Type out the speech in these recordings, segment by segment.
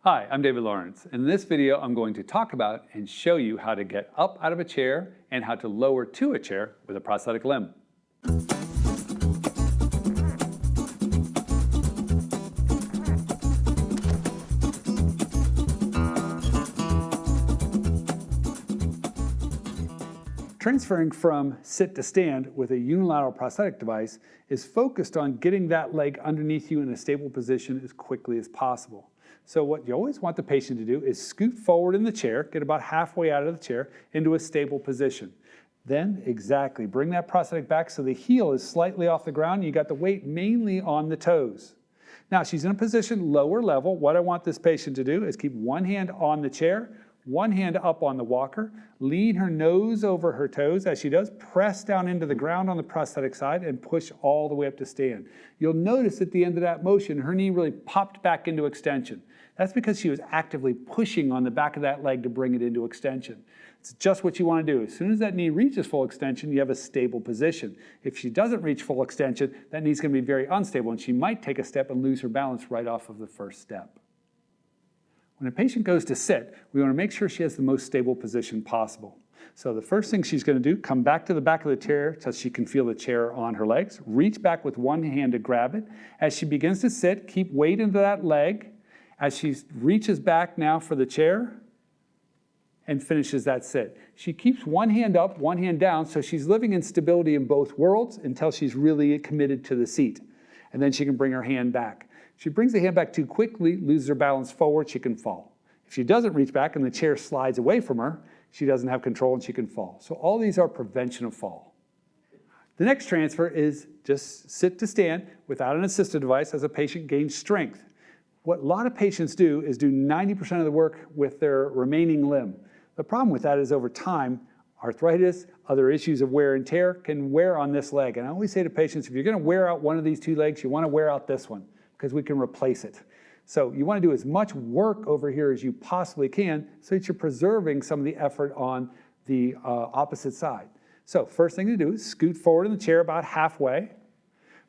Hi, I'm David Lawrence. In this video, I'm going to talk about and show you how to get up out of a chair and how to lower to a chair with a prosthetic limb. Transferring from sit to stand with a unilateral prosthetic device is focused on getting that leg underneath you in a stable position as quickly as possible. So what you always want the patient to do is scoot forward in the chair, get about halfway out of the chair into a stable position. Then, bring that prosthetic back so the heel is slightly off the ground. You got the weight mainly on the toes. Now she's in a position lower level. What I want this patient to do is keep one hand on the chair, one hand up on the walker, lean her nose over her toes as she does, press down into the ground on the prosthetic side and push all the way up to stand. You'll notice at the end of that motion, her knee really popped back into extension. That's because she was actively pushing on the back of that leg to bring it into extension. It's just what you want to do. As soon as that knee reaches full extension, you have a stable position. If she doesn't reach full extension, that knee's going to be very unstable and she might take a step and lose her balance right off of the first step. When a patient goes to sit, we want to make sure she has the most stable position possible. So the first thing she's going to do, come back to the back of the chair so she can feel the chair on her legs. Reach back with one hand to grab it. As she begins to sit, keep weight into that leg. As she reaches back now for the chair and finishes that sit. She keeps one hand up, one hand down, so she's living in stability in both worlds until she's really committed to the seat. And then she can bring her hand back. If she brings the hand back too quickly, loses her balance forward, she can fall. If she doesn't reach back and the chair slides away from her, she doesn't have control and she can fall. So all these are prevention of fall. The next transfer is just sit to stand without an assistive device as a patient gains strength. What a lot of patients do is do 90% of the work with their remaining limb. The problem with that is over time, arthritis, other issues of wear and tear can wear on this leg. And I always say to patients, if you're going to wear out one of these two legs, you want to wear out this one because we can replace it. So you want to do as much work over here as you possibly can so that you're preserving some of the effort on the opposite side. So first thing to do is scoot forward in the chair about halfway.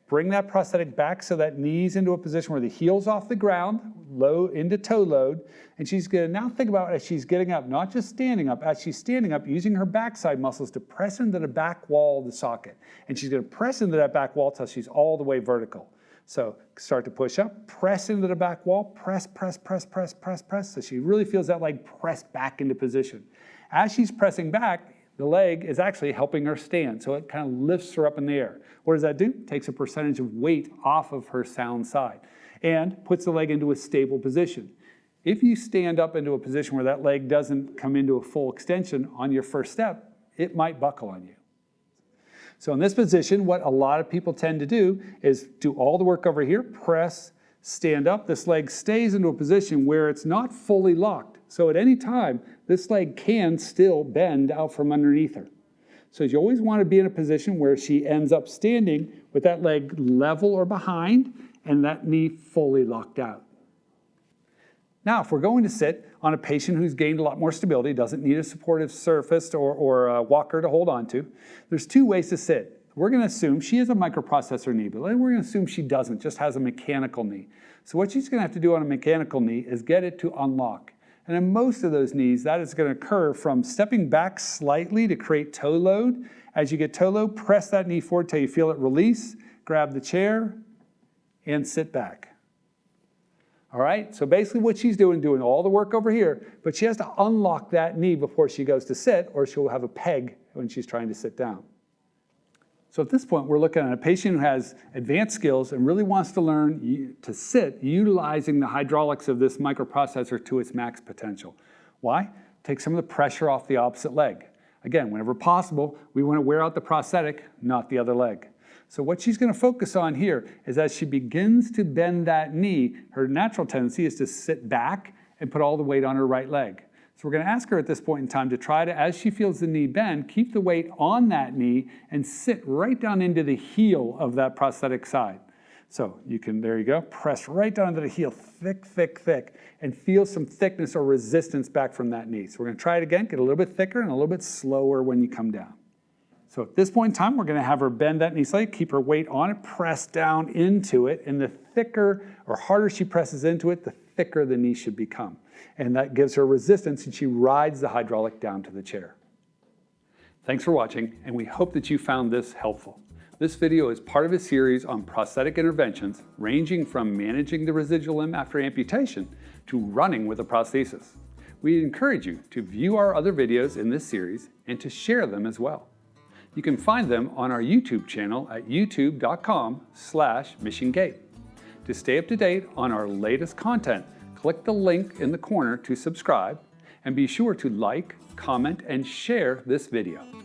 Bring that prosthetic back so that knee's into a position where the heel's off the ground, low into toe load. And she's going to now think about as she's getting up, not just standing up, as she's standing up, using her backside muscles to press into the back wall of the socket. And she's going to press into that back wall until she's all the way vertical. So start to push up, press into the back wall, press, press, press, press, press, press. So she really feels that leg press back into position. As she's pressing back, the leg is actually helping her stand, so it kind of lifts her up in the air. What does that do? It takes a percentage of weight off of her sound side and puts the leg into a stable position. If you stand up into a position where that leg doesn't come into a full extension on your first step, it might buckle on you. So in this position, what a lot of people tend to do is do all the work over here, press, stand up. This leg stays into a position where it's not fully locked. So at any time, this leg can still bend out from underneath her. So you always want to be in a position where she ends up standing with that leg level or behind and that knee fully locked out. Now, if we're going to sit on a patient who's gained a lot more stability, doesn't need a supportive surface or a walker to hold on to, there's two ways to sit. We're going to assume she has a microprocessor knee, but we're going to assume she doesn't, just has a mechanical knee. So what she's going to have to do on a mechanical knee is get it to unlock. And in most of those knees, that is going to occur from stepping back slightly to create toe load. As you get toe load, press that knee forward till you feel it release, grab the chair, and sit back. All right, so basically what she's doing all the work over here, but she has to unlock that knee before she goes to sit, or she'll have a peg when she's trying to sit down. So at this point, we're looking at a patient who has advanced skills and really wants to learn to sit utilizing the hydraulics of this microprocessor to its max potential. Why? Take some of the pressure off the opposite leg. Again, whenever possible, we want to wear out the prosthetic, not the other leg. So what she's going to focus on here is as she begins to bend that knee, her natural tendency is to sit back and put all the weight on her right leg. So we're going to ask her at this point in time to try to, as she feels the knee bend, keep the weight on that knee and sit right down into the heel of that prosthetic side. So you can, there you go, press right down into the heel, thick, thick, thick, and feel some thickness or resistance back from that knee. So we're going to try it again, get a little bit thicker and a little bit slower when you come down. So at this point in time, we're going to have her bend that knee slightly, keep her weight on it, press down into it, and the thicker or harder she presses into it, the thicker the knee should become. And that gives her resistance and she rides the hydraulic down to the chair. Thanks for watching, and we hope that you found this helpful. This video is part of a series on prosthetic interventions ranging from managing the residual limb after amputation to running with a prosthesis. We encourage you to view our other videos in this series and to share them as well. You can find them on our YouTube channel at youtube.com/MissionGait. To stay up to date on our latest content, click the link in the corner to subscribe, and be sure to like, comment, and share this video.